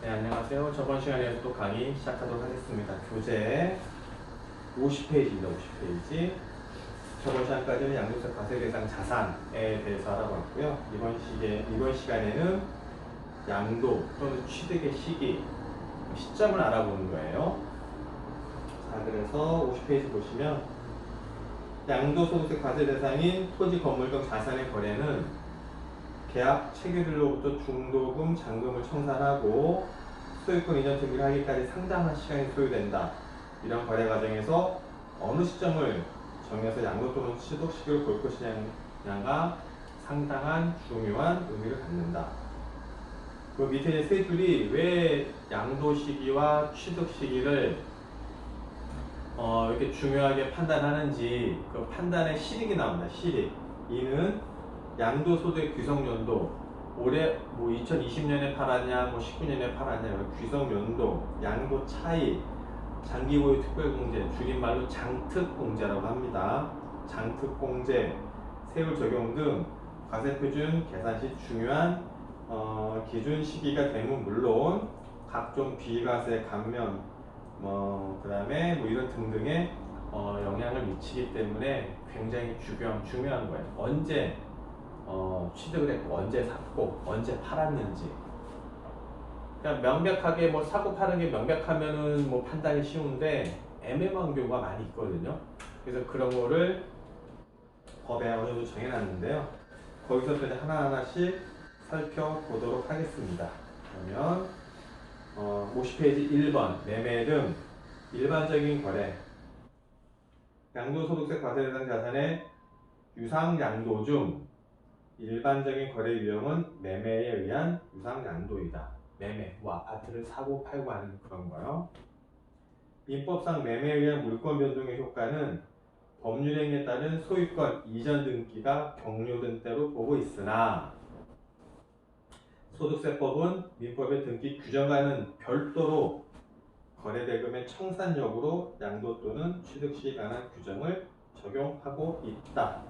네, 안녕하세요. 저번 시간에 또 강의 시작하도록 하겠습니다. 교재 50페이지입니다. 50페이지. 저번 시간까지는 양도세 과세대상 자산에 대해서 알아봤고요. 이번 시간에는 양도 또는 취득의 시기, 시점을 알아보는 거예요. 자, 그래서 50페이지 보시면 양도소득세 과세 대상인 토지, 건물 등 자산의 거래는 계약 체결일로부터 중도금, 잔금을 청산하고 소유권 이전 등기를 하기까지 상당한 시간이 소요된다. 이런 거래 과정에서 어느 시점을 정해서 양도 또는 취득 시기를 볼 것이냐가 상당한 중요한 의미를 갖는다. 그 밑에 이제 세 줄이 왜 양도 시기와 취득 시기를 이렇게 중요하게 판단하는지 그 판단의 실익이 나옵니다. 실익. 이는 양도소득 귀속연도 올해 뭐 2020년에 팔았냐 뭐 19년에 팔았냐 귀속연도 양도 차이 장기보유 특별공제 줄임말로 장특공제라고 합니다. 장특공제 세율 적용 등 과세표준 계산 시 중요한 기준 시기가 되면 물론 각종 비과세 감면 그 다음에 뭐 이런 등등의 영향을 미치기 때문에 굉장히 중요한 거예요. 언제 취득을 했고 언제 샀고 언제 팔았는지. 그냥 명백하게 뭐 사고 파는 게 명백하면은 뭐 판단이 쉬운데 애매한 경우가 많이 있거든요. 그래서 그런 거를 법에 어느 정도 정해놨는데요. 거기서 이제 하나하나씩 살펴보도록 하겠습니다. 그러면 50페이지 1번 매매 등 일반적인 거래 양도소득세 과세 대상 자산의 유상양도 중 일반적인 거래 유형은 매매에 의한 유상양도이다. 매매, 뭐 아파트를 사고 팔고 하는 그런 거요. 민법상 매매에 의한 물권 변동의 효과는 법률행위에 따른 소유권 이전 등기가 종료된 때로 보고 있으나 소득세법은 민법의 등기 규정과는 별도로 거래대금의 청산 여부로 양도 또는 취득 시에 관한 규정을 적용하고 있다.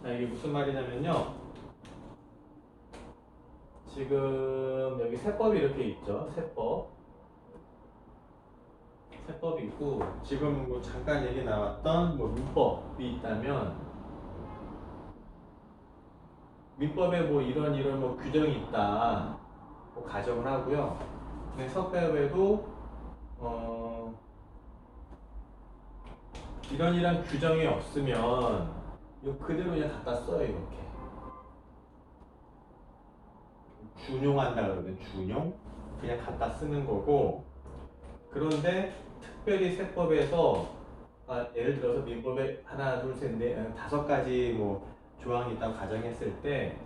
자, 이게 무슨 말이냐면요. 지금 여기 세법이 이렇게 있죠. 세법이 있고 지금 뭐 잠깐 얘기 나왔던 뭐 민법이 있다면 민법에 뭐 이런 뭐 규정이 있다. 뭐 가정을 하고요. 근데 세법에도 이런 규정이 없으면 이거 그대로 그냥 갖다 써요. 이렇게 준용한다 그러거든요. 준용 그냥 갖다 쓰는 거고. 그런데 특별히 세법에서 예를 들어서 민법에 하나 둘셋넷 다섯 가지 뭐 조항이 있다고 가정했을 때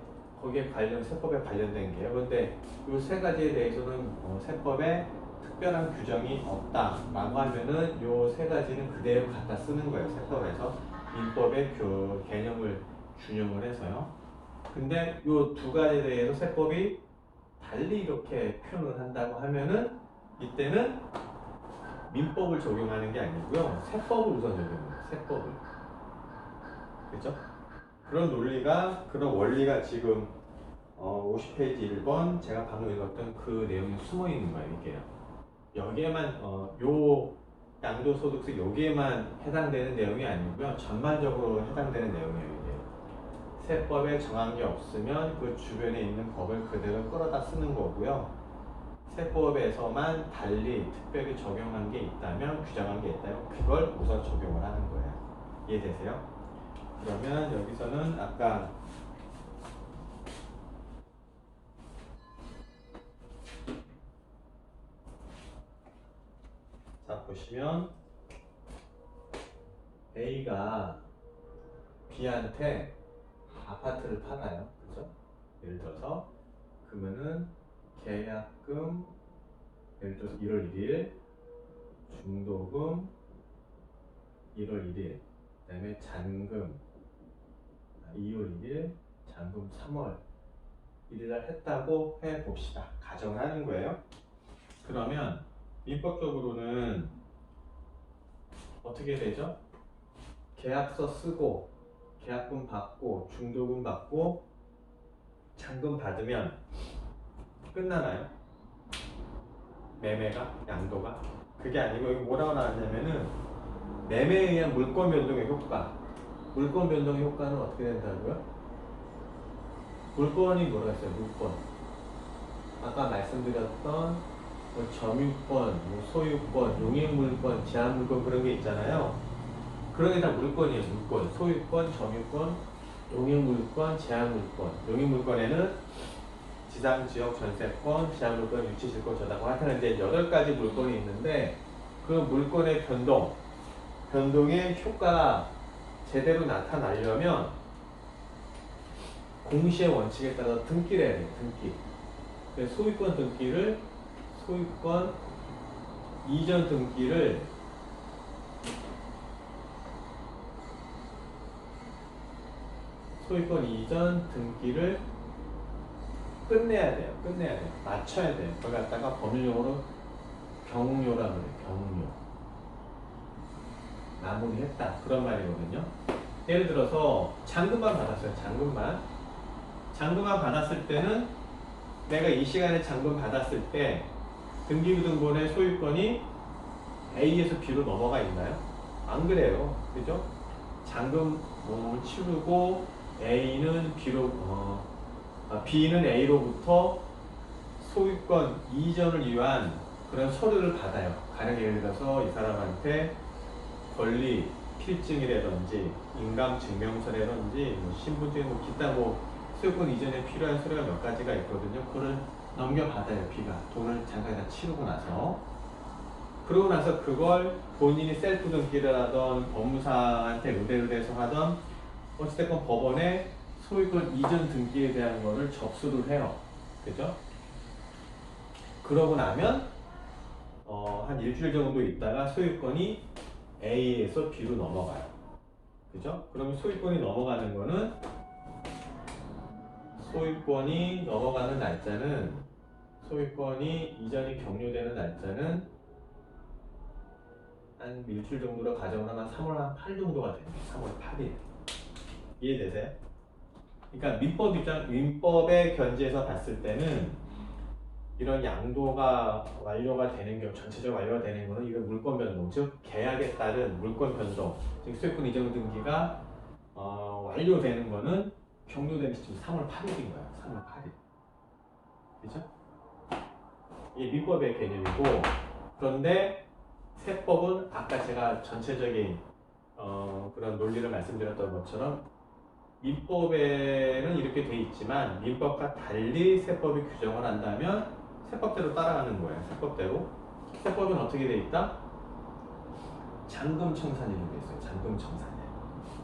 거기에 세법에 관련된 게요. 그런데 이 세 가지에 대해서는 세법에 특별한 규정이 없다라고 하면은 이 세 가지는 그대로 갖다 쓰는 거예요. 세법에서 민법의 개념을 준용을 해서요. 근데 이 두 가지에 대해서 세법이 달리 이렇게 표현을 한다고 하면은 이때는 민법을 적용하는 게 아니고요. 세법을 우선 적용해요. 세법을. 그죠? 그런 원리가 지금 50페이지 1번 제가 방금 읽었던 그 내용이 숨어 있는 거예요. 이게요. 여기에만 요 양도소득세 여기에만 해당되는 내용이 아니고요. 전반적으로 해당되는 내용이에요. 이게. 세법에 정한 게 없으면 그 주변에 있는 법을 그대로 끌어다 쓰는 거고요. 세법에서만 달리 특별히 적용한 게 있다면, 규정한 게 있다면 그걸 우선 적용을 하는 거예요. 이해되세요? 그러면 여기서는 아까 자 보시면 A가 B한테 아파트를 팔아요. 그죠? 예를 들어서 그러면은 계약금 예를 들어서 1월 1일 중도금 1월 1일 그 다음에 잔금 2월 1일 잔금 3월 1일날 했다고 해봅시다. 가정을 하는 거예요. 그러면 민법적으로는 어떻게 되죠? 계약서 쓰고 계약금 받고 중도금 받고 잔금 받으면 끝나나요? 매매가 양도가 그게 아니고 여기 뭐라고 나왔냐면은 매매에 의한 물권 변동의 효과. 물권 변동의 효과는 어떻게 된다고요? 물권이 뭐라 했어요? 물권. 아까 말씀드렸던 뭐 점유권, 뭐 소유권, 용익물권, 제한물권 그런 게 있잖아요. 그런 게 다 물권이에요. 물권. 소유권, 점유권, 용익물권, 제한물권. 용익물권에는 지상지역 전세권, 제한물권, 유치실권, 저당권 하여튼 이제 8가지 물권이 있는데 그 물권의 변동의 효과가 제대로 나타나려면 공시의 원칙에 따라 등기를 해야 돼요. 등기. 그래서 소유권 등기를 소유권 이전 등기를 끝내야 돼요. 맞춰야 돼요. 그걸 갖다가 법률용어로 경료라고 그래요. 경료. 마무리했다. 그런 말이거든요. 예를 들어서 잔금만 받았어요. 잔금만 받았을 때는 내가 이 시간에 잔금 받았을 때 등기부등본의 소유권이 A에서 B로 넘어가 있나요? 안 그래요. 그죠? 잔금 치르고 B는 A로부터 소유권 이전을 위한 그런 서류를 받아요. 가령 예를 들어서 이 사람한테 권리 필증이라든지 인감증명서라든지 뭐 신분증 기타 소유권 이전에 필요한 서류가 몇 가지가 있거든요. 그걸 넘겨받아요. B가 돈을 잠깐 다 치르고 나서. 그러고 나서 그걸 본인이 셀프 등기를 하던 법무사한테 의뢰해서 하던 어찌됐건 법원에 소유권 이전 등기에 대한 거를 접수를 해요. 그죠? 그러고 나면 한 일주일 정도 있다가 소유권이 A에서 B로 넘어가요. 그죠? 그러면 소유권이 넘어가는 거는 소유권이 이전이 경료되는 날짜는 한 일주일 정도로 가정을 하면 3월 8 정도가 됩니다. 3월 8일. 이해되세요? 그러니까 민법의 견지에서 봤을 때는 이런 양도가 완료가 되는 경우, 전체적으로 완료가 되는 거는 이건 물권 변동, 즉 계약에 따른 물권 변동, 즉 소유권 이전 등기가 완료되는 거는 경료되는 시점 3월 8일인 거야. 3월 8일. 그죠? 이게 민법의 개념이고, 그런데 세법은 아까 제가 전체적인 그런 논리를 말씀드렸던 것처럼 민법에는 이렇게 돼 있지만 민법과 달리 세법이 규정을 한다면 세법대로 따라가는 거예요. 세법은 어떻게 돼 있다? 잔금청산이라고 돼 있어요. 잔금청산이.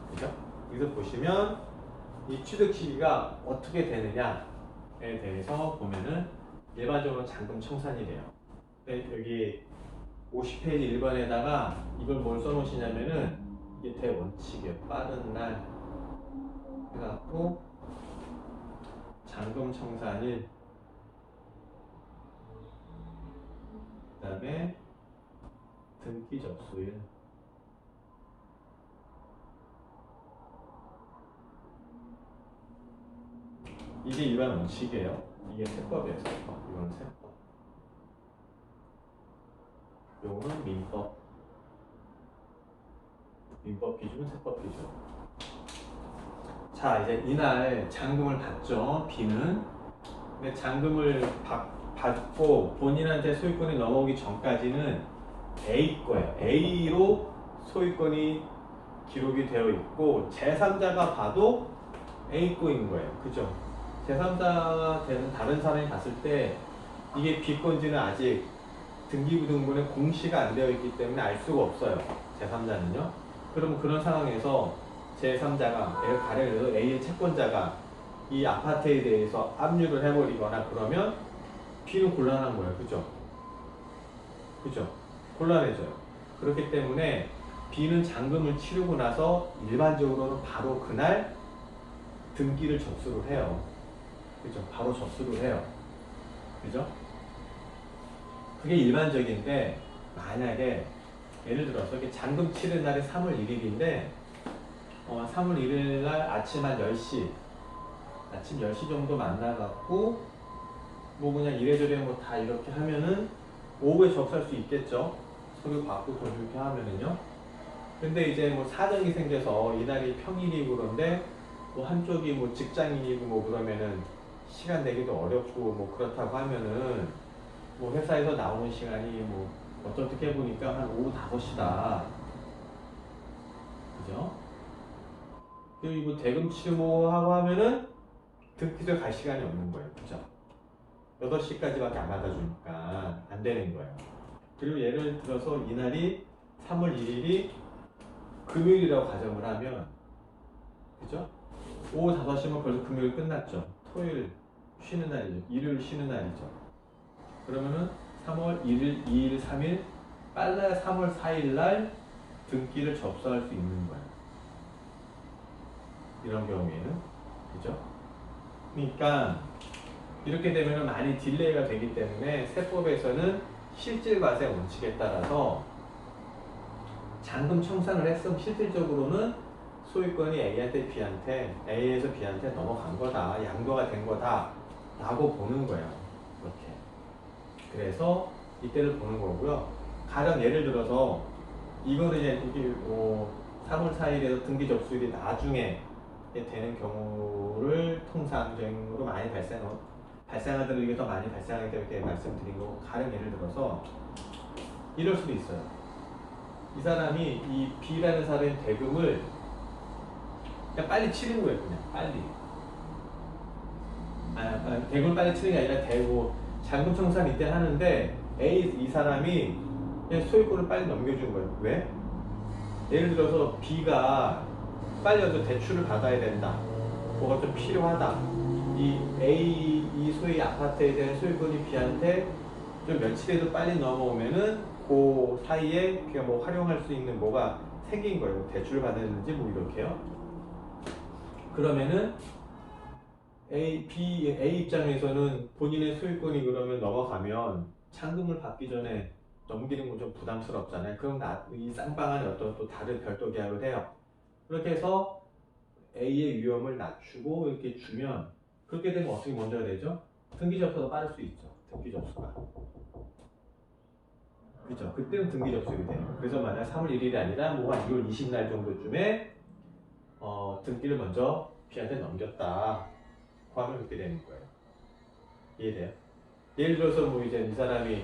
그죠? 여기서 보시면 이 취득 시기가 어떻게 되느냐에 대해서 보면은 일반적으로 잔금청산이래요. 여기 50페이지 1번에다가 이걸 뭘 써놓으시냐면은 이게 대원칙이에요. 빠른 날 해갖고 잔금청산일 그 다음에 등기 접수일 이게 일반 원칙이에요. 이게 세법이에요. 세법. 이건 세법. 요거는 민법 기준, 세법 기준. 자, 이제 이날 잔금을 받죠. B는. 근데 잔금을 받고 본인한테 소유권이 넘어오기 전까지는 A 거예요. A로 소유권이 기록이 되어 있고 제3자가 봐도 A 거인 거예요. 그죠? 제3자가 되는 다른 사람이 봤을 때 이게 B 건지는 아직 등기부등본에 공시가 안 되어 있기 때문에 알 수가 없어요. 제3자는요. 그럼 그런 상황에서 제3자가 가령 해서 A의 채권자가 이 아파트에 대해서 압류를 해버리거나 그러면 B는 곤란한 거예요. 그죠? 곤란해져요. 그렇기 때문에 B는 잔금을 치르고 나서 일반적으로는 바로 그날 등기를 접수를 해요. 그죠? 바로 접수를 해요. 그죠? 그게 일반적인데 만약에 예를 들어서 잔금 치른 날이 3월 1일인데 3월 1일 날 아침 한 10시 아침 10시 정도 만나갖고 뭐 그냥 이래저래 뭐 다 이렇게 하면은 오후에 접수할 수 있겠죠. 서류 받고 돈 이렇게 하면은요. 근데 이제 뭐 사정이 생겨서 이날이 평일이고 그런데 뭐 한쪽이 뭐 직장인이고 뭐 그러면은 시간 내기도 어렵고 뭐 그렇다고 하면은 뭐 회사에서 나오는 시간이 뭐 어떻게 해보니까 한 오후 5시다. 그죠? 그리고 뭐 대금 치료하고 하면은 등기소에 갈 시간이 없는 거예요. 그죠? 8시까지밖에 안 받아주니까 안 되는 거예요. 그리고 예를 들어서 이날이 3월 1일이 금요일이라고 가정을 하면, 그죠? 오후 5시면 벌써 금요일 끝났죠. 토요일 쉬는 날이죠. 일요일 쉬는 날이죠. 그러면은 3월 1일, 2일, 3일, 빨라야 3월 4일 날 등기를 접수할 수 있는 거예요. 이런 경우에는. 그죠? 그러니까 이렇게 되면 많이 딜레이가 되기 때문에 세법에서는 실질과세 원칙에 따라서 잔금 청산을 했으면 실질적으로는 소유권이 A한테 B한테, A에서 B한테 넘어간 거다, 양도가 된 거다 라고 보는 거예요. 이렇게. 그래서 이때를 보는 거고요. 가령 예를 들어서 이거는 이제 3월 4일에서 등기 접수일이 나중에 되는 경우를 통상적으로 많이 발생하더라도 이게 더 많이 발생하기 때문에 이렇게 말씀드린 거고, 가령 예를 들어서 이럴 수도 있어요. 이 사람이 이 B라는 사람의 대금을 그냥 빨리 치는 거예요. 그냥 빨리. 대금을 빨리 치는 게 아니라 잔금 청산 이때 하는데 이 사람이 그냥 소유권을 빨리 넘겨준 거예요. 왜? 예를 들어서 B가 빨리 어떤 대출을 받아야 된다. 뭐가 좀 필요하다. 이 소위 아파트에 대한 소유권이 B한테 좀 며칠에도 빨리 넘어오면은 그 사이에 B가 뭐 활용할 수 있는 뭐가 생긴 거예요. 대출을 받았는지 뭐 이렇게요. 그러면은 A 입장에서는 본인의 소유권이 그러면 넘어가면 잔금을 받기 전에 넘기는 건 좀 부담스럽잖아요. 그럼 이 쌍방안에 어떤 또 다른 별도 계약을 해요. 그렇게 해서 A의 위험을 낮추고 이렇게 주면, 그렇게 되면 어떻게 먼저 해야 되죠? 등기 접수가 빠를 수 있죠. 등기 접수가. 그죠? 그때는 등기 접수가 돼요. 그래서 만약 3월 1일이 아니라 뭐 한 2월 20날 정도쯤에 등기를 먼저 B한테 넘겼다. 하면 그렇게 되는 거예요. 이해돼요? 예를 들어서 뭐 이제 이 사람이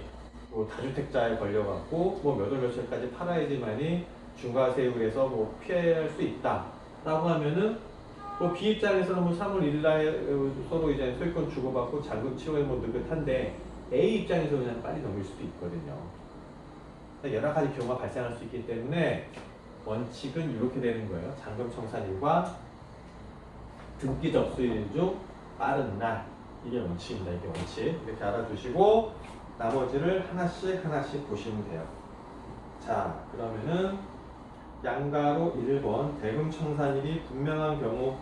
뭐 다주택자에 걸려갖고 뭐 몇 월 며칠까지 팔아야지만이 중과세율 해서 뭐 피할 수 있다 라고 하면은 뭐 B 입장에서는 뭐 3월 1일 날 서로 이제 소유권 주고받고 잔금 치료에 뭐 느긋한데 A 입장에서는 그냥 빨리 넘길 수도 있거든요. 여러 가지 경우가 발생할 수 있기 때문에 원칙은 이렇게 되는 거예요. 잔금 청산일과 등기 접수일 중 빠른 날, 이게 원칙입니다. 이게 원칙. 이렇게 알아두시고 나머지를 하나씩 보시면 돼요. 자, 그러면은 양가로 1번 대금 청산일이 분명한 경우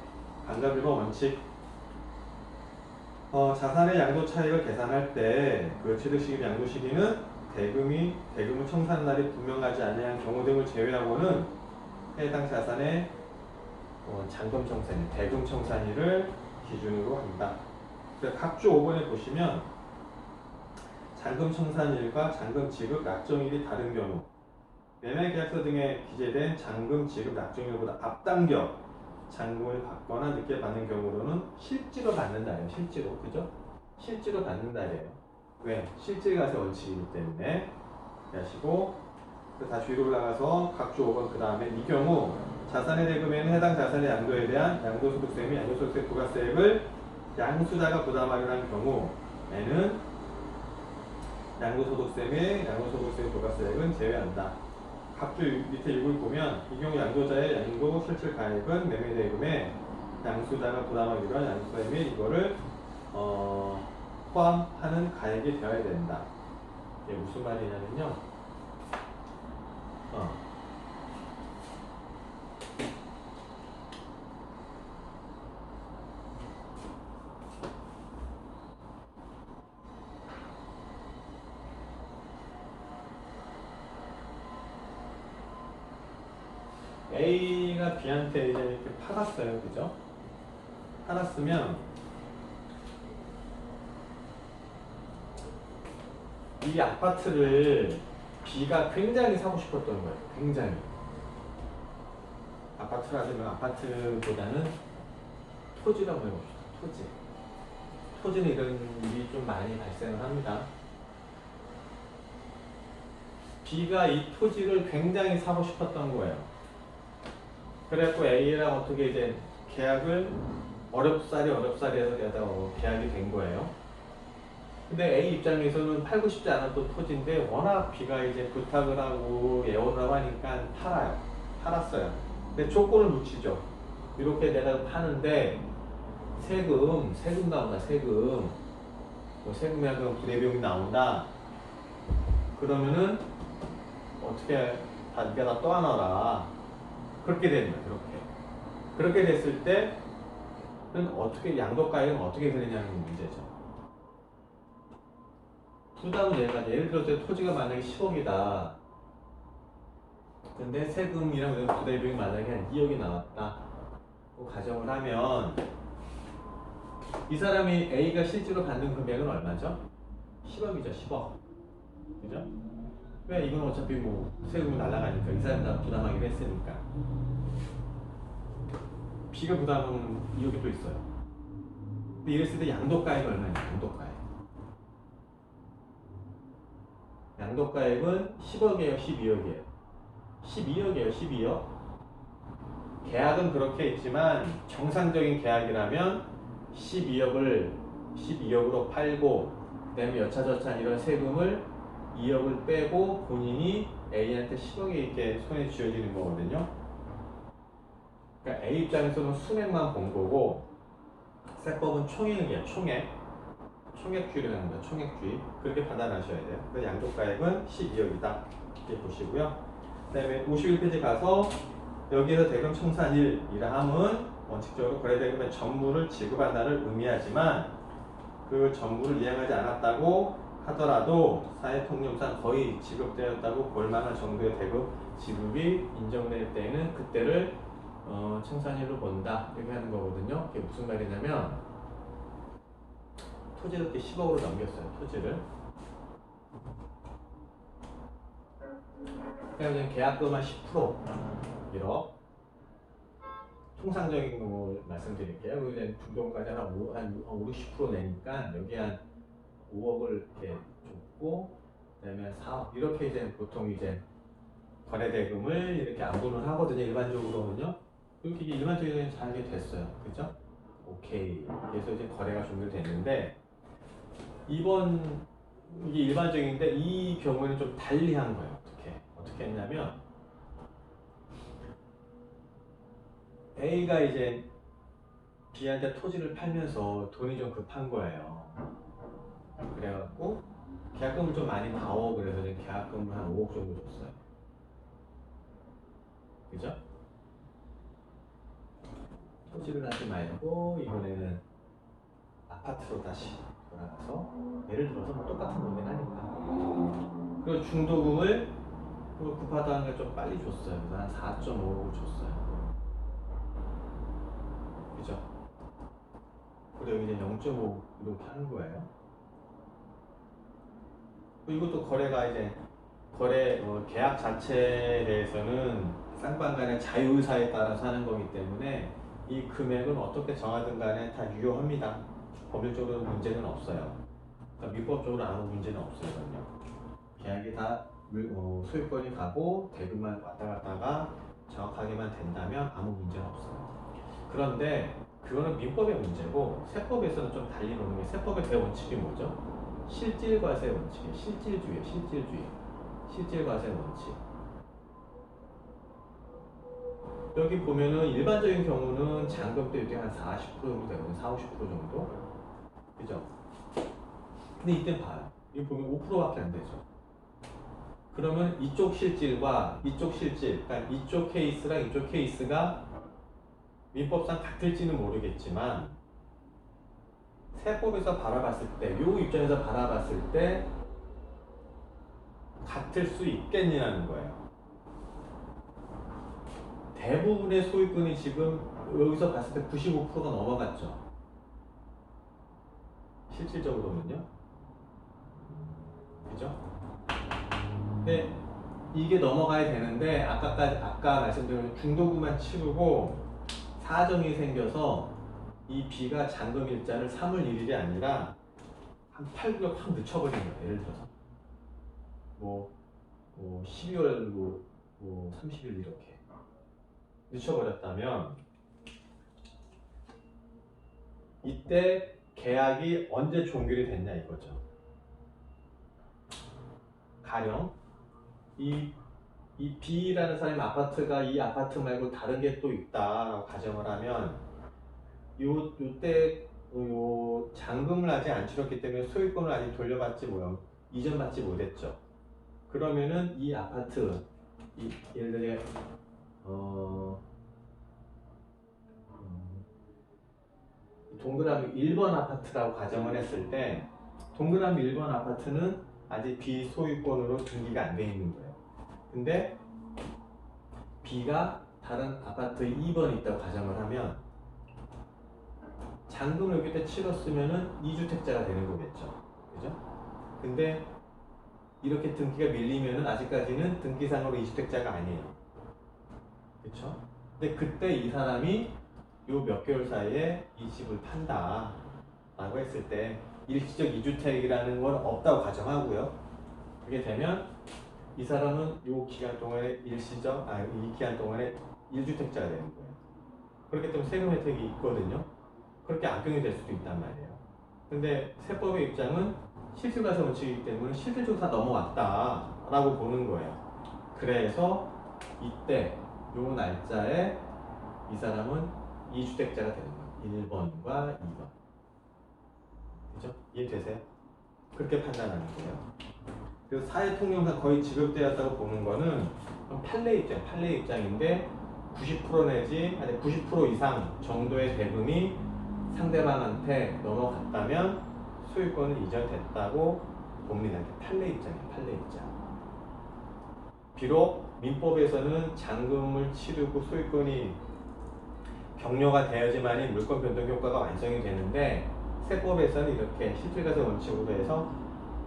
반갑 1번 원칙. 자산의 양도 차익을 계산할 때 그 취득 시기, 양도 시기는 대금을 청산한 날이 분명하지 않은 경우 등을 제외하고는 해당 자산의 잔금 청산일, 대금 청산일을 기준으로 한다. 각주 5번에 보시면 잔금 청산일과 잔금 지급 약정일이 다른 경우, 매매계약서 등에 기재된 잔금 지급 약정일보다 앞당겨 잔금을 받거나 늦게 받는 경우로는 실제로 받는 날이에요. 실제로. 그죠? 실제로 받는 날이에요. 왜? 실질과세 원칙이기 때문에. 하시고, 다시 위로 올라가서 각주 5번 그 다음에 이 경우 자산의 대금에는 해당 자산의 양도에 대한 양도소득세 및 양도소득세 부가세액을 양수자가 부담하려 한 경우에는 양도소득세 및 양도소득세 부가세액은 제외한다. 각주 밑에 6을 보면 이 경우 양도자의 양도 실질 가액은 매매대금에 양수자가 부담하기로 한 양도세 및 이거를 포함하는 가액이 되어야 된다. 이게 무슨 말이냐면요. A가 B한테 이제 이렇게 팔았어요. 그죠? 팔았으면 이 아파트를 B가 굉장히 사고 싶었던 거예요. 굉장히. 아파트라면 아파트보다는 토지라고 해봅시다. 토지. 토지는 이런 일이 좀 많이 발생을 합니다. B가 이 토지를 굉장히 사고 싶었던 거예요. 그래갖고 A랑 어떻게 이제 계약을 어렵사리 해서 계약이 된 거예요. 근데 A 입장에서는 팔고 싶지 않았던 토지인데 워낙 B가 이제 부탁을 하고 예언을 하고 하니까 팔았어요. 근데 조건을 붙이죠. 이렇게 내가 파는데 세금 나온다, 세금. 뭐 세금이나 부대비용이 나온다. 그러면은 어떻게 네가 다 떠안아라. 그렇게 되는 거예요. 그렇게 됐을 때는 어떻게 양도가액은 어떻게 되느냐는 문제죠. 부담은 예를 들어서 토지가 만약에 10억이다. 근데 세금이랑 부대비용이 만약에 한 2억이 나왔다. 가정을 하면 이 사람이 A가 실제로 받는 금액은 얼마죠? 10억이죠. 10억. 그죠? 왜? 이건 어차피 뭐 세금이 날아가니까 이 사람이 다 부담하기로 했으니까. B가 부담은 2억이 또 있어요. 근데 이랬을 때 양도가액이 얼마냐? 양도가액은 10억이에요? 12억이에요? 12억이에요? 12억? 계약은 그렇게 있지만 정상적인 계약이라면 12억으로 팔고 그 다음에 여차저차 이런 세금을 2억을 빼고 본인이 A한테 10억이 이렇게 손에 쥐어지는 거거든요. 그러니까 A 입장에서는 순액만 본 거고 세법은 총액이에요. 총액주의를 하는 거예요. 총액주의. 그렇게 판단하셔야 돼요. 그래서 양도가액은 12억이다. 이렇게 보시고요. 그 다음에 51페이지 가서 여기에서 대금 청산일이라 함은 원칙적으로 거래대금의 전부를 지급한다를 의미하지만 그 전부를 이행하지 않았다고 하더라도 사회통념상 거의 지급되었다고 볼만한 정도의 대금 지급이 인정될 때에는 그때를 청산일로 본다 이렇게 하는 거거든요. 이게 무슨 말이냐면 토지를 이렇게 10억으로 넘겼어요. 토지를. 그냥 계약금 한 10% 1억. 통상적인 거 말씀드릴게요. 이제 중도까지 한 5, 60% 내니까 여기 한 5억을 이렇게 줬고, 그다음에 4억 이렇게 이제 보통 이제 거래대금을 이렇게 안분을 하거든요. 일반적으로는요. 이렇게 일반적으로 잘 됐어요. 그죠? 오케이. 그래서 이제 거래가 종료됐는데 이번 이게 일반적인데 이 경우에는 좀 달리한 거예요. 어떻게 했냐면 A가 이제 B한테 토지를 팔면서 돈이 좀 급한 거예요. 그래갖고 계약금을 좀 많이 나오 그래서 이제 계약금을 한 5억 정도 줬어요. 그죠? 토지를 하지 말고 이번에는 아파트로 다시 돌아가서 예를 들어서 뭐 똑같은 돈을 하니까 그리고 중도금을 급하다는 걸 좀 빨리 줬어요. 그래서 한 4.5억을 줬어요. 그죠? 그리고 이제 0.5 이렇게 하는 거예요. 이것도 거래가 이제 계약 자체에 대해서는 쌍방간의 자유의사에 따라서 하는 거기 때문에 이 금액은 어떻게 정하든 간에 다 유효합니다. 법률적으로 문제는 없어요. 그러니까 민법적으로 아무 문제는 없어요. 계약이 다 소유권이 가고 대금만 왔다 갔다가 정확하게만 된다면 아무 문제는 없어요. 그런데 그거는 민법의 문제고 세법에서는 좀 달리 노는 게 세법의 대원칙이 뭐죠? 실질과세 원칙이에요. 실질주의. 실질과세 원칙. 여기 보면은 일반적인 경우는 잔금 때 한 40% 정도 되거든요. 40, 50% 정도. 그죠? 근데 이때 봐요. 이거 보면 5%밖에 안 되죠. 그러면 이쪽 실질과 이쪽 실질, 그러니까 이쪽 케이스랑 이쪽 케이스가 민법상 같을지는 모르겠지만 세법에서 바라봤을 때, 요 입장에서 바라봤을 때 같을 수 있겠냐는 거예요. 대부분의 소유권이 지금 여기서 봤을 때 95%가 넘어갔죠. 실질적으로는요. 그죠? 근데 이게 넘어가야 되는데 아까 말씀드린 중도금만 치르고 사정이 생겨서 이 B가 잔금 일자를 3월 1일이 아니라 한 8, 9일 확 늦춰버린 거예요. 예를 들어서 뭐 12월 뭐 30일 이렇게 늦춰버렸다면 이때 계약이 언제 종결이 됐냐 이거죠. 가령 이 B라는 사람의 아파트가 이 아파트 말고 다른 게 또 있다라고 가정을 하면 요때 잔금을 아직 안 치렀기 때문에 소유권을 아직 돌려받지 이전받지 못했죠. 그러면은 이 아파트 예를 들어 동그라미 1번 아파트라고 가정을 했을 때 동그라미 1번 아파트는 아직 비소유권으로 등기가 안 돼 있는 거예요. 근데 B가 다른 아파트 2번이 있다고 가정을 하면 잔금을 여기 때 치렀으면은 2주택자가 되는 거겠죠. 그죠? 근데 이렇게 등기가 밀리면은 아직까지는 등기상으로 2주택자가 아니에요. 그쵸? 근데 그때 이 사람이 요 몇 개월 사이에 이 집을 판다 라고 했을 때 일시적 2주택이라는 건 없다고 가정하고요. 그게 되면 이 사람은 요 기간 동안에 이 기간 동안에 1주택자가 되는 거예요. 그렇기 때문에 세금 혜택이 있거든요. 그렇게 악용이 될 수도 있단 말이에요. 근데 세법의 입장은 실질과세 원칙이기 때문에 실질적으로 다 넘어왔다 라고 보는 거예요. 그래서 이때 요 날짜에 이 사람은 2주택자가 되는 거예요. 1번과 2번. 그죠? 이해되세요? 그렇게 판단하는 거예요. 그래서 사회통념상 거의 지급되었다고 보는 거는 판례 입장인데 90% 내지 아니 90% 이상 정도의 대금이 상대방한테 넘어갔다면 소유권은 이전됐다고 봅니다. 판례 입장이에요. 판례 입장. 비록 민법에서는 잔금을 치르고 소유권이 격려가 되어야지만이 물권 변동 효과가 완성이 되는데 세법에서는 이렇게 실질과세 원칙으로 해서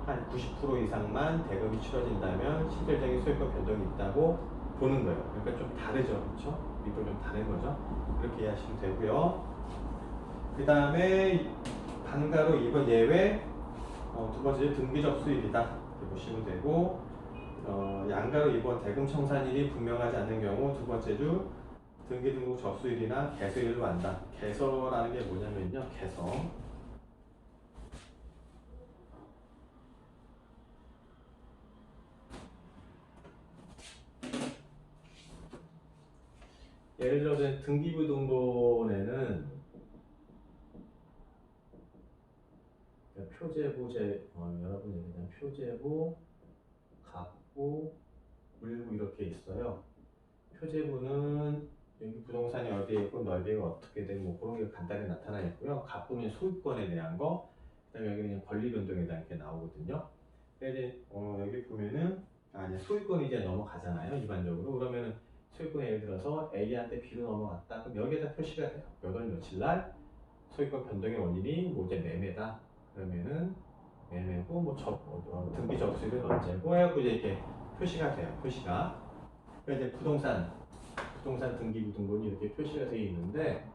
한 90% 이상만 대금이 치러진다면 실질적인 소유권 변동이 있다고 보는 거예요. 그러니까 좀 다르죠, 그렇죠? 민법 좀 다른 거죠. 그렇게 이해하시면 되고요. 그 다음에 반가로 2번 예외 두 번째 등기 접수일이다 이렇게 보시면 되고 양가로 2번 대금 청산일이 분명하지 않는 경우 두 번째 주 등기 등록 접수일이나 개서일로 한다. 개서라는 게 뭐냐면요. 개서. 예를 들어서 등기부등본에는 표제부 여러분이 그냥 표제부, 갑부, 물부 이렇게 있어요. 표제부는 여기 부동산이 어디에 있고 넓이가 어떻게 되고 뭐 그런 게 간단히 나타나 있고요. 갑부는 소유권에 대한 거, 그다음에 여기는 권리 변동에 대한 게 나오거든요. 근데 이제 여기 보면은 이제 소유권이 이제 넘어가잖아요. 일반적으로 그러면은 소유권 예를 들어서 A한테 B로 넘어갔다. 그럼 여기에다 표시가 돼요. 몇 월 며칠 날 소유권 변동의 원인이 뭐 이제 매매다. 그러면은 매매고 뭐 등기 접수일은 언제고 해갖고 이제 이렇게 표시가 돼요. 표시가. 그래서 이제 부동산 등기부등본이 이렇게 표시가 되어 있는데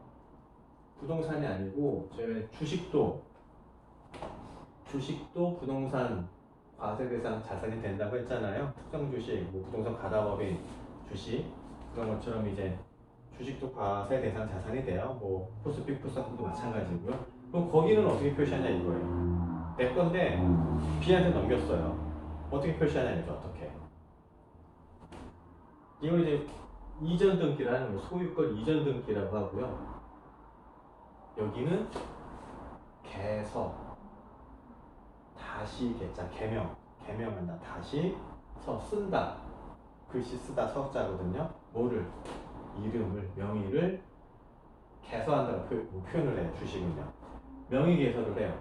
부동산이 아니고 저희가 주식도 부동산 과세 대상 자산이 된다고 했잖아요. 특정 주식, 뭐 부동산 가담법인 주식 그런 것처럼 이제 주식도 과세 대상 자산이 돼요. 뭐 포스픽 포스닥도 마찬가지고요. 그럼 거기는 어떻게 표시하냐 이거예요. 내 건데 B한테 넘겼어요. 어떻게 표시하냐 이죠. 어떻게? 이걸 이제 이전 등기라는 거, 소유권 이전 등기라고 하고요. 여기는 개서, 다시 개자, 개명한다, 다시 쓴다, 글씨 쓰다 서자거든요. 뭐를? 이름을, 명의를 개서한다고 표현을 해요. 주식은요. 명의 개서를 해요.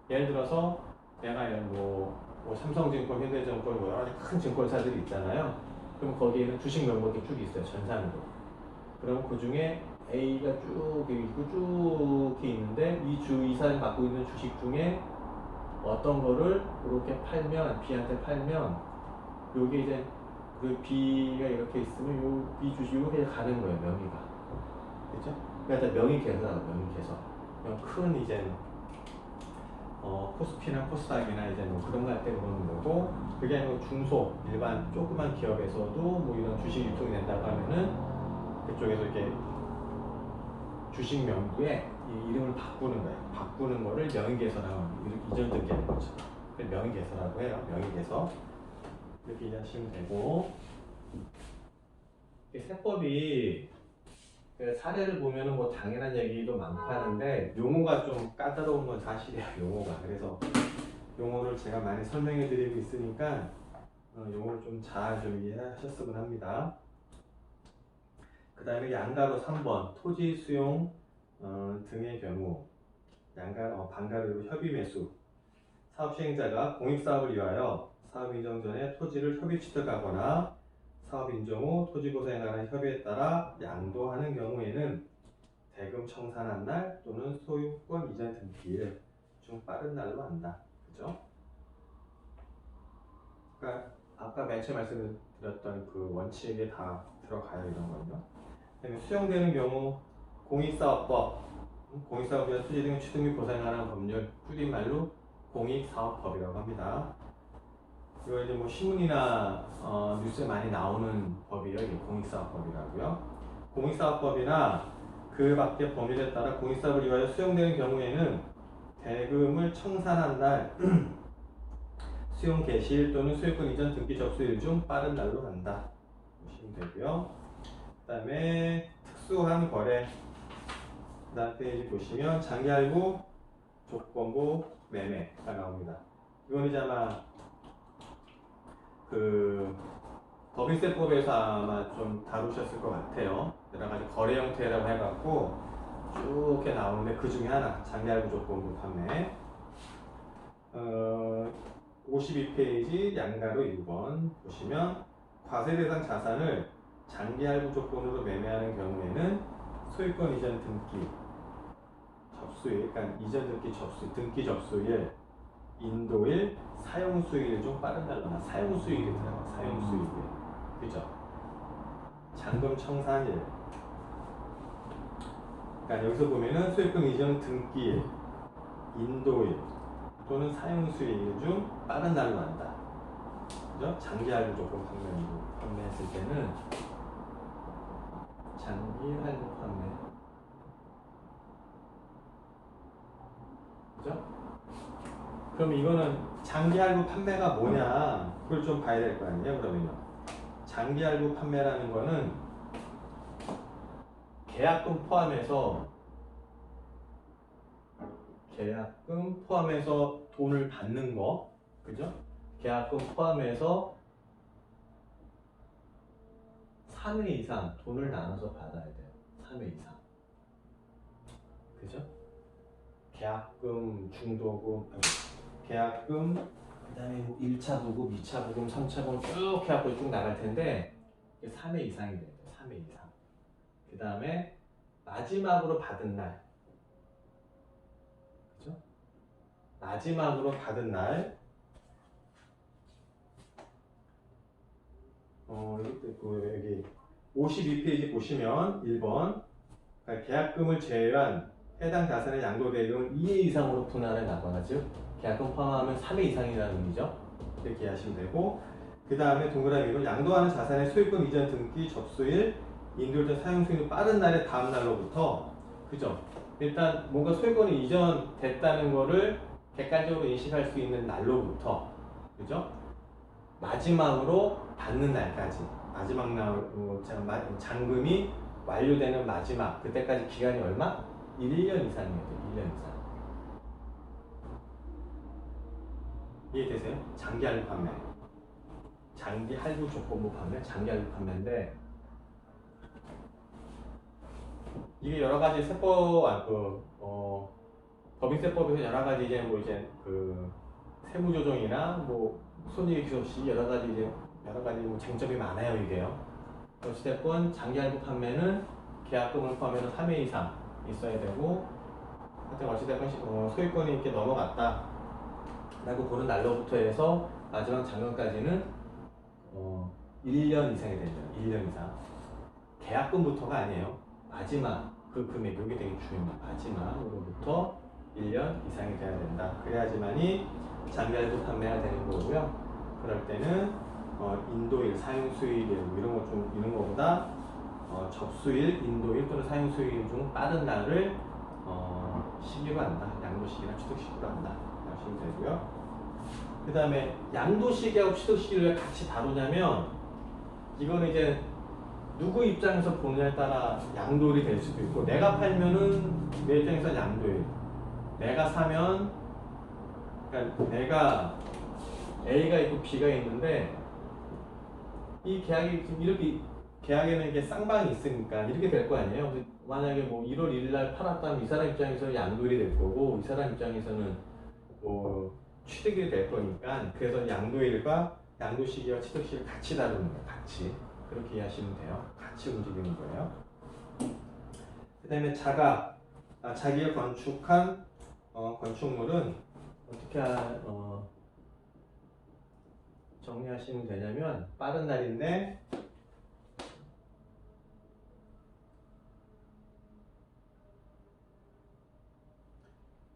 예를 들어서 내가 뭐 삼성증권, 현대증권 여러 가지 큰 증권사들이 있잖아요. 그럼 거기에는 주식 명목이 쭉 있어요. 전산으로. 그럼 그 중에 A가 쭉 있고 쭉 있는데 이 사람이 갖고 있는 주식 중에 어떤 거를 이렇게 팔면 B한테 팔면 요게 이제 그 B가 이렇게 있으면 요 B 주식으로 그냥 가는 거예요. 명의가. 그죠? 그러니까 명의 계산하고 명의 계산. 큰 이제 코스피나 코스닥이나 이제 뭐 그런 거 할 때 그러는 거고, 그게 아니고 중소 일반 조그만 기업에서도 뭐 이런 주식 유통이 된다고 하면은 그쪽에서 이렇게 주식 명부에 이 이름을 바꾸는 거예요. 바꾸는 거를 명의개설하고 이전 등기하는 거죠. 명의개설하고 해요. 명의개설 이렇게 이해하시면 되고, 이 세법이 사례를 보면은 뭐 당연한 얘기도 많고 하는데 용어가 좀 까다로운 건 사실이에요. 용어가. 그래서 용어를 제가 많이 설명해 드리고 있으니까 용어를 좀 잘 좀 이해하셨으면 합니다. 그 다음에 양가로 3번 토지 수용 등의 경우 반가로 협의 매수 사업 시행자가 공익사업을 위하여 사업 인정 전에 토지를 협의 취득하거나 사업 인정 후 토지고사에 관한 협의에 따라 양도하는 경우에는 대금 청산한 날 또는 소유권 이전 등기일 중 빠른 날로 한다. 그죠? 그러니까 아까 맨 처음 말씀드렸던 그 원칙에 다 들어가요. 이런 거는요. 그다음에 수용되는 경우 공익사업법, 공익사업에 대한 토지 등 취득 및 보상에 관한 법률, 줄인 말로 공익사업법이라고 합니다. 이거 이제 뭐 신문이나 뉴스에 많이 나오는 법이에요. 이게 공익사업법이라고요. 공익사업법이나 그 밖의 법률에 따라 공익사업을 위하여 수용되는 경우에는 대금을 청산한 날 수용 개시일 또는 소유권 이전 등기 접수일 중 빠른 날로 한다 보시면 되고요. 그 다음에 특수한 거래, 그 다음 페이지 보시면 장기할부, 조건부, 매매가 나옵니다. 이건 이제 아마 그 법인세법에서 아마 좀 다루셨을 것 같아요. 여러 가지 거래 형태라고 해갖고 쭉 이렇게 나오는데 그 중에 하나 장기할부 조건부 판매. 52페이지 양가로 1번 보시면 과세 대상 자산을 장기할부 조건으로 매매하는 경우에는 소유권 이전 등기 접수일, 그러니까 이전 등기 접수, 등기 접수일, 인도일, 사용수일 중 빠른 날로나 사용수일이 들어가요. 사용수일. 그죠? 잔금 청산일. 그러니까 여기서 보면은 소유권 이전 등기일, 인도일 또는 사용수일 중 빠른 날로 한다. 그죠? 장기할부 조건 판매했을 때는 장기할부 판매. 그죠? 그럼 이거는 장기할부 판매가 뭐냐? 그걸 좀 봐야 될 거 아니에요? 그러면요. 장기할부 판매라는 거는 계약금 포함해서 돈을 받는 거. 그죠? 계약금 포함해서 3회 이상 돈을 나눠서 받아야 돼요. 3회 이상. 그죠? 계약금, 중도금, 계약금, 그 다음에 1차 부금, 2차 부금, 3차 부금 쭉 해갖고 쭉 나갈 텐데 3회 이상이 돼요. 3회 이상. 그 다음에 마지막으로 받은 날. 그죠? 마지막으로 받은 날. 여기 52페이지 보시면 1번 계약금을 제외한 해당 자산의 양도대금을 2회 이상으로 분할해 나가죠. 계약금 포함하면 3회 이상이라는 의미죠. 이렇게 이해하시면 되고, 그 다음에 동그라미로 양도하는 자산의 소유권 이전 등기 접수일, 인도일자 사용수일은 빠른 날의 다음 날로부터, 그죠? 일단 뭔가 소유권이 이전됐다는 거를 객관적으로 인식할 수 있는 날로부터, 그죠? 마지막으로 받는 날까지, 마지막 날 잔금이 완료되는 마지막, 그때까지 기간이 얼마? 1년 이상이어야 돼요. 1년 이상. 이해되세요? 장기할부 판매. 장기할부 조건부 판매, 장기할부 판매인데 이게 여러 가지 법인세법에서 여러 가지 이제 그 세무조정이나 손익기소시 여러 가지 쟁점이 많아요. 이게요. 어찌됐건 장기할부 판매는 계약금을 포함해서 3회 이상 있어야 되고, 하여튼 어찌됐건 소유권이 이렇게 넘어갔다. 라고 보는 날로부터 해서 마지막 잔금까지는 1년 이상이 되죠. 1년 이상. 계약금부터가 아니에요. 마지막 그 금액, 이게 되게 중요합니다. 마지막으로부터 1년 이상이 돼야 된다. 그래야지만이 장기할부 판매가 되는 거고요. 그럴 때는 인도일, 사용수일 이런 거보다 접수일, 인도일 또는 사용수일 중 빠른 날을 시기로 한다. 양도시기나 취득시기로 한다. 하시면 되고요. 그 다음에 양도시기하고 취득시기를 왜 같이 다루냐면 이거는 이제 누구 입장에서 보느냐에 따라 양도일이 될 수도 있고, 내가 팔면은 내 입장에서 양도일, 내가 사면, 그러니까 내가 A가 있고 B가 있는데 이 계약이 이렇게, 계약에는 이게 쌍방이 있으니까 이렇게 될 거 아니에요. 만약에 뭐 1월 1일 날 팔았다면 이 사람 입장에서 양도일이 될 거고, 이 사람 입장에서는 뭐 취득이 될 거니까, 그래서 양도일과 양도시기와 취득시기를 같이 다루는 거예요. 같이. 그렇게 이해하시면 돼요. 같이 움직이는 거예요. 그 다음에 자기가 건축한 건축물은 어떻게 정리하시면 되냐면, 빠른 날인데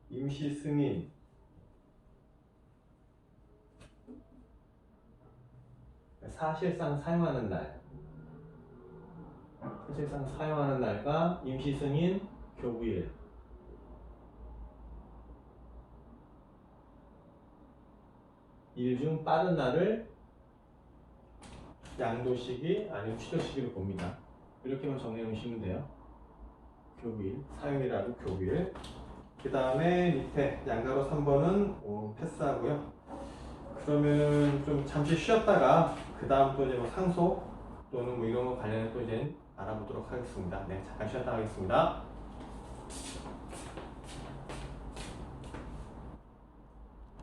임시 승인, 사실상 사용하는 날과 임시 승인, 교부일, 일 중 빠른 날을 양도시기 아니면 취득시기로 봅니다. 이렇게만 정리해 놓으시면 돼요. 교부일, 사용이라도 교부일. 그 다음에 밑에 양가로 3번은 패스하고요. 그러면 좀 잠시 쉬었다가 그 다음 또 이제 뭐 상속 또는 뭐 이런 거 관련해 또 이제 알아보도록 하겠습니다. 네, 잠깐 쉬었다 하겠습니다.